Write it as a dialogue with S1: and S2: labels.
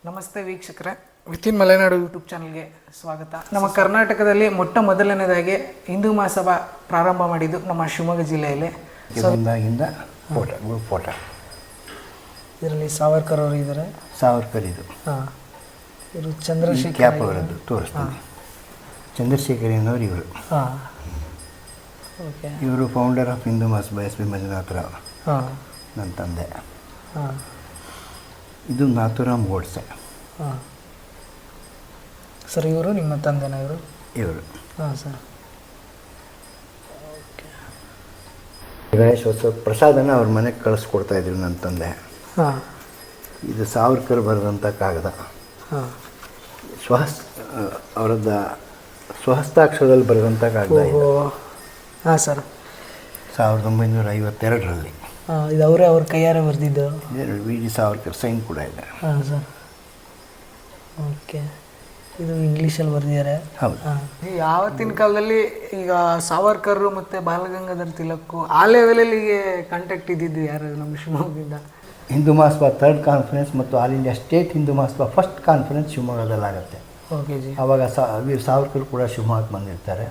S1: ನಮಸ್ತೆ ವೀಕ್ಷಕರೇ, within Malenadu YouTube ಚಾನಲ್ಗೆ ಸ್ವಾಗತ. ನಮ್ಮ ಕರ್ನಾಟಕದಲ್ಲಿ ಮೊಟ್ಟ ಮೊದಲನೇದಾಗಿ ಹಿಂದೂ ಮಹಾಸಭಾ ಪ್ರಾರಂಭ ಮಾಡಿದ್ದು ನಮ್ಮ ಶಿವಮೊಗ್ಗ ಜಿಲ್ಲೆಯಲ್ಲಿ.
S2: ಫೋಟೋ
S1: ಇದರಲ್ಲಿ ಸಾವರ್ಕರ್ ಅವರು ಇದ್ದಾರೆ.
S2: ಸಾವರ್ಕರ್ ಇದು
S1: ಇವರು ಚಂದ್ರಶೇಖರ್
S2: ಕ್ಯಾಪ್ ಅವರದ್ದು ತೋರಿಸ್ತೀನಿ. ಚಂದ್ರಶೇಖರ್ ಏನವರು ಇವರು.
S1: ಓಕೆ,
S2: ಇವರು founder of Hindu Mahasabha S P Manjunatha Rao, ನನ್ನ ತಂದೆ. ಇದು ನಾಥುರಾಮ್ ಗೋಡ್ಸೆ.
S1: ಸರ್, ಇವರು ನಿಮ್ಮ ತಂದೆನ?
S2: ಇವರು
S1: ಹಾಂ ಸರ್.
S2: ಗಣೇಶೋತ್ಸವ ಪ್ರಸಾದನ ಅವ್ರ ಮನೆಗೆ ಕಳಿಸ್ಕೊಡ್ತಾಯಿದ್ರು ನನ್ನ ತಂದೆ. ಇದು ಸಾವರ್ಕರ್ ಬರೆದಂಥ ಕಾಗದ. ಅವರದ್ದು ಸ್ವಹಸ್ತಾಕ್ಷರದಲ್ಲಿ ಬರೆದಂಥ ಕಾಗದ.
S1: ಹಾಂ ಸರ್.
S2: 1952ರಲ್ಲಿ.
S1: ಇದು ಅವರೇ ಅವ್ರ ಕೈಯಾರೆ ಬರೆದಿದ್ದು.
S2: ವಿ ಜಿ ಸಾವರ್ಕರ್ ಸೈನ್ ಕೂಡ ಇದೆ.
S1: ಹಾಂ ಸರ್. ಓಕೆ, ಇದು ಇಂಗ್ಲೀಷಲ್ಲಿ ಬರೆದಿದ್ದಾರೆ.
S2: ಹೌದು.
S1: ಯಾವತ್ತಿನ ಕಾಲದಲ್ಲಿ ಈಗ ಸಾವರ್ಕರ್ ಮತ್ತು ಬಾಲಗಂಗಾಧರ್ ತಿಲಕ್ಕು ಆ ಲೆವೆಲಲ್ಲಿಗೆ ಕಾಂಟ್ಯಾಕ್ಟ್ ಇದ್ದಿದ್ದು ಯಾರು ನಮ್ಮ ಶಿವಮೊಗ್ಗದಿಂದ?
S2: ಹಿಂದೂ ಮಹಾಸಭಾ 3rd ಕಾನ್ಫರೆನ್ಸ್ ಮತ್ತು all India state Hindu Mahasabha 1st conference ಶಿವಮೊಗ್ಗದಲ್ಲಾಗುತ್ತೆ.
S1: ಓಕೆ ಜಿ.
S2: ಆವಾಗ ವೀರ್ ಸಾವರ್ಕರ್ ಕೂಡ ಶಿವಮೊಗ್ಗಕ್ಕೆ ಬಂದಿರ್ತಾರೆ.